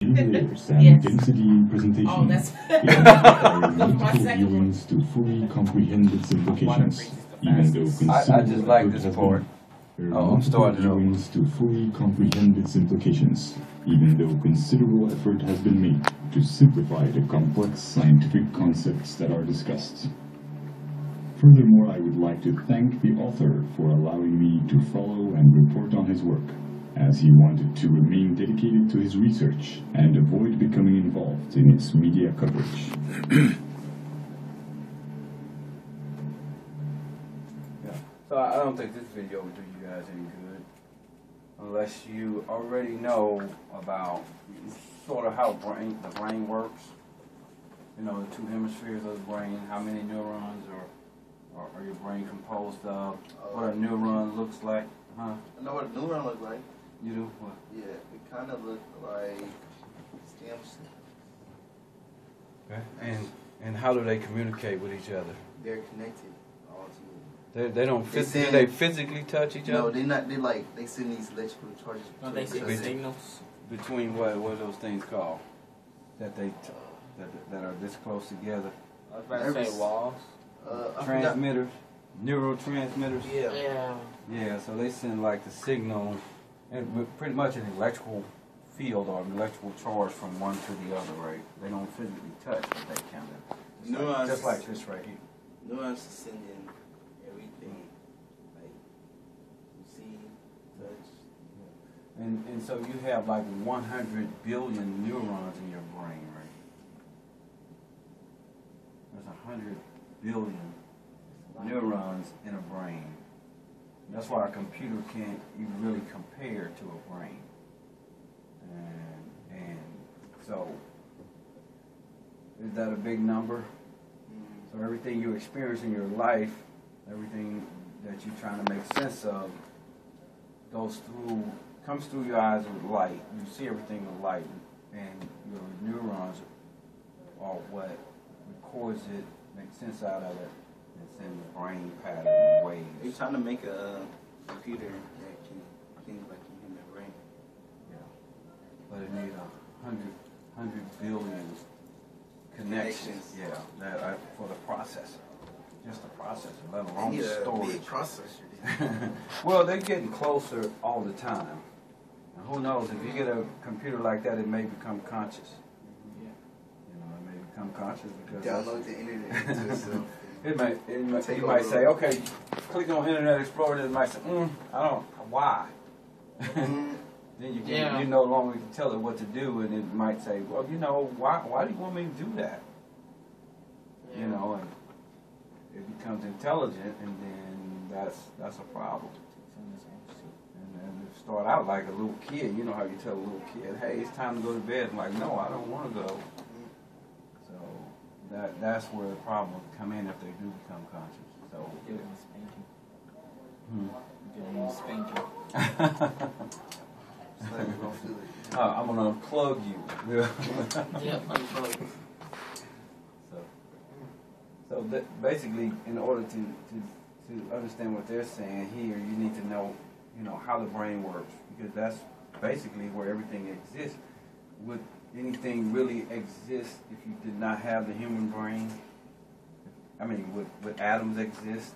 layers and Yes. density in presentation. Oh, that's It requires my multiple second one. viewings to fully comprehend its implications, even though I considerable just like effort this has part. been. There are Oh, I'm multiple starting over. viewings to fully comprehend its implications, even though considerable effort has been made to simplify the complex scientific concepts that are discussed. Furthermore, I would like to thank the author for allowing me to follow and report on his work, as he wanted to remain dedicated to his research and avoid becoming involved in its media coverage. Yeah. So I don't think this video will do you guys any good unless you already know about sort of how the brain works. You know, the two hemispheres of the brain, how many neurons are your brain composed of, what a neuron looks like, huh? I know what a neuron looks like. You do? What? Yeah, it kind of looks like stem cells. Okay. And how do they communicate with each other? They're connected all together. They don't do they physically touch each No, other? they're not. They send these electrical charges. Don't they send because- signals? Between what are those things called? That are this close together? I was about to say walls. I forgot. Transmitters, neurotransmitters. Yeah. Yeah. Yeah, so they send like the signal, and pretty much an electrical field or an electrical charge from one to the other, right? They don't physically touch, but they kind of Neurons. just like this right here. Neurons are sending everything, like you see, touch. And so you have like 100 billion neurons in your brain, right? There's 100 billion neurons in a brain. That's why a computer can't even really compare to a brain. And so, is that a big number? So everything you experience in your life, everything that you're trying to make sense of, comes through your eyes with light. You see everything with light, and your neurons are what records it, makes sense out of it, and sends the brain pattern waves. They're trying to make a computer that can think like a human brain. Yeah. But it needs 100 billion connections. Yeah, for the processor. Just the processor, let They alone need the a storage. big processor. Well, they're getting closer all the time. And who knows, if you get a computer like that, it may become conscious. Yeah. You know, it may become conscious because Download the internet into itself. you might say, okay, click on Internet Explorer, and it might say, why? Then you no longer can tell it what to do, and it might say, well, why do you want me to do that? Yeah. You know, and it becomes intelligent, and then that's a problem. And it start out like a little kid. You know how you tell a little kid, hey, it's time to go to bed. I'm like, no, I don't want to go. So that's where the problems come in if they do become conscious. So Give them a spanking. Hmm. Give them a spanking. It's like we're gonna feel it. I'm gonna unplug you. Yep, unplug. So basically, in order to understand what they're saying here, you need to know, how the brain works, because that's basically where everything exists. Would anything really exist if you did not have the human brain? I mean, would atoms exist?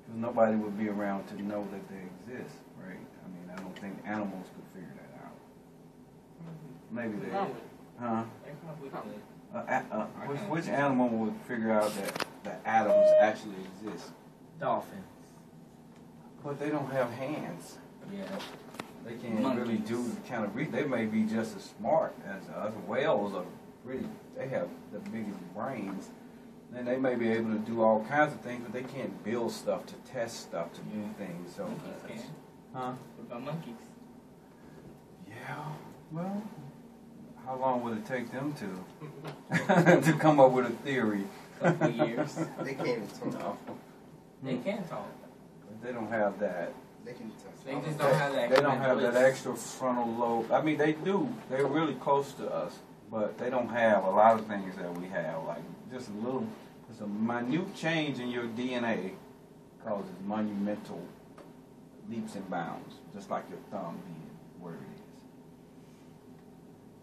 Because nobody would be around to know that they exist, right? I mean, I don't think animals could figure that out. Maybe they, huh? Which animal would figure out that the atoms actually exist? Dolphins. But they don't have hands. Yeah. They can't really do the kind of read. They may be just as smart as us. Whales are really, they have the biggest brains. And they may be able to do all kinds of things, but they can't build stuff, to test stuff, to do things. So, Monkeys can. huh? What about monkeys? Yeah. Well, how long would it take them to come up with a theory? A couple of years. They can't even talk. No. They can talk. But they don't have that. They can touch. They just don't have that. They don't have that extra frontal lobe. I mean, they do. They're really close to us, but they don't have a lot of things that we have. Like just a minute change in your DNA causes monumental leaps and bounds, just like your thumb being where it is.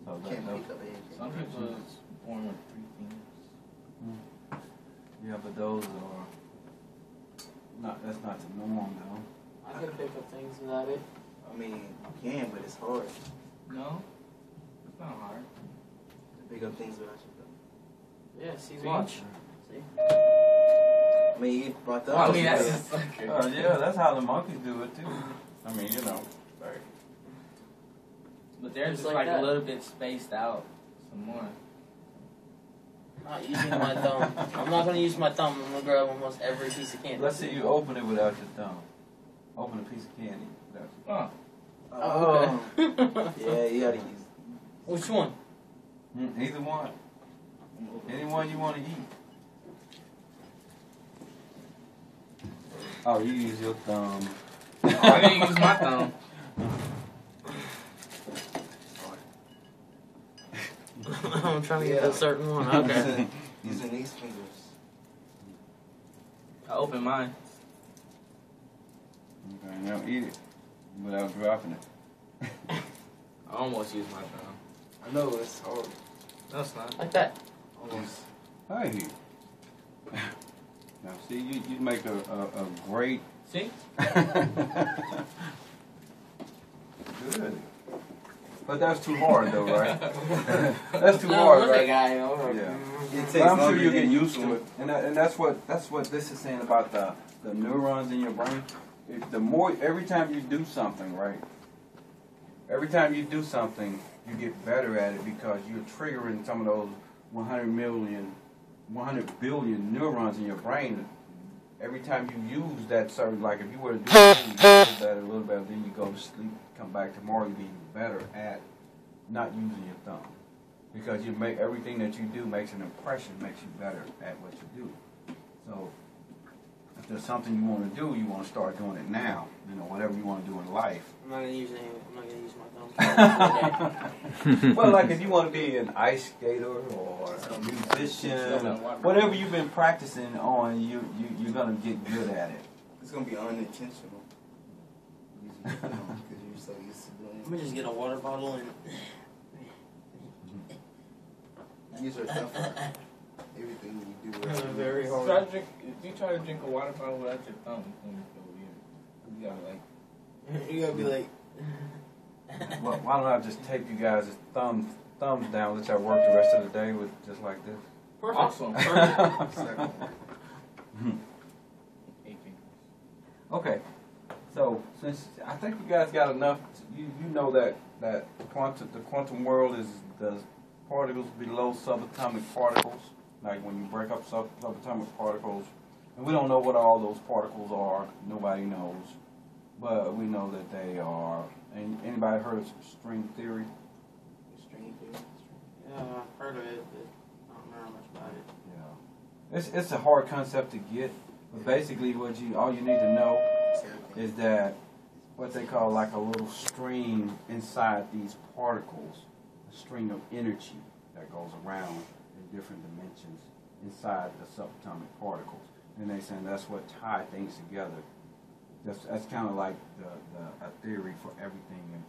So Can't that, pick up anything. Some people is born with 3 fingers. yeah, but those are not. That's not the norm, though. I can pick up things without it. I mean, you can, but it's hard No, it's not hard. to pick up things without your thumb. Yeah, see, watch. See? I mean, you brought the Well, I mean, that's yeah. just like Yeah, that's how the monkeys do it too. I mean, you know. Right. But they're just like like that. a little bit spaced out some more. Not using my thumb. I'm not gonna use my thumb. I'm gonna grab almost every piece of candy. Let's see you open it without your thumb. Open a piece of candy without your Oh, Oh, okay. Yeah, you gotta use. Which one? Either one. Any one you want to eat. Oh, you use your thumb. I didn't use my thumb. I'm trying to get a certain one. Okay. Using these fingers. I opened mine. Okay, now eat it without dropping it. I almost used my thumb. I know it's hard. No, it's not. Like that. Almost. Hey. Now see, you make a great. See? Good. But that's too hard though, right? That's too No, hard, look at right? guy. Yeah. It takes But I'm sure longer you than get you used to it, and that's what this is saying about the neurons in your brain. The more every time you do something, right? Every time you do something, you get better at it because you're triggering some of those 100 billion neurons in your brain. Every time you use that certain, like if you were to do something, you use that a little bit, then you go to sleep, come back tomorrow, you'll be better at not using your thumb. Because you make everything that you do makes an impression, makes you better at what you do. So if there's something you want to do, you want to start doing it now. You know, whatever you want to do in life. I'm not gonna use my thumb. Well, like if you want to be an ice skater or a musician, or whatever you've been practicing on, you're gonna get good at it. It's gonna be unintentional. Because you're so used to doing Let me just get a water bottle and. it. Use your thumb for everything you do. Very hard. Try to drink, if you try to drink a water bottle without your thumb, it's going to feel weird. You gotta like. You gotta be like. Well, why don't I just tape you guys' thumbs down, let y'all work the rest of the day with just like this? Perfect. Awesome. Perfect. Second. 8 fingers. Okay, so since I think you guys got enough, you know that the quantum world is the particles below subatomic particles, like when you break up subatomic particles, and we don't know what all those particles are. Nobody knows, but we know that they are. And anybody heard of string theory? String theory. Yeah, I've heard of it, but I don't remember much about it. Yeah, it's a hard concept to get, but basically all you need to know is that what they call like a little stream inside these particles, a string of energy that goes around in different dimensions inside the subatomic particles. And they're saying that's what tie things together. That's kind of like a theory for everything.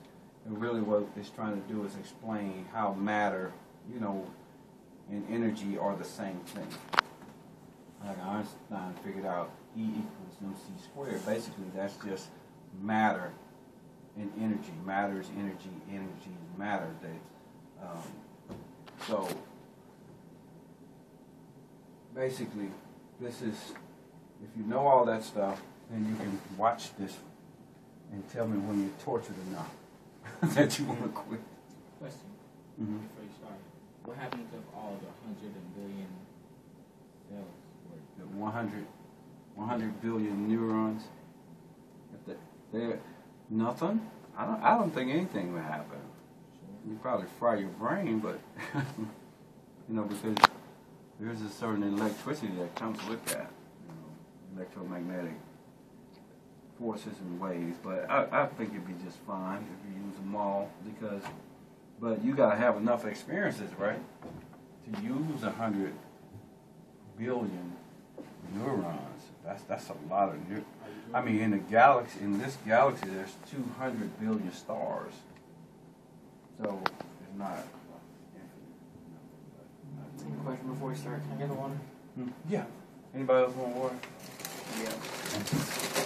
And really what it's trying to do is explain how matter, you know, and energy are the same thing. Like Einstein figured out E equals mc squared. Basically, that's just matter and energy. Matter is energy, energy is matter. So basically, this is, if you know all that stuff, then you can watch this and tell me when you're tortured enough that you want to quit. Question Mm-hmm. before you start. What happens if all the 100 billion cells work? The 100 billion neurons. If they're nothing, I don't think anything would happen. You probably fry your brain, but you know, because there's a certain electricity that comes with that, you know, electromagnetic forces and waves. But I think it'd be just fine if you use them all, but you gotta have enough experiences, right, to use 100 billion neurons. That's a lot of I mean, in this galaxy, there's 200 billion stars. So it's not before we start. Can I get the water? Yeah. Anybody else want water? Yeah.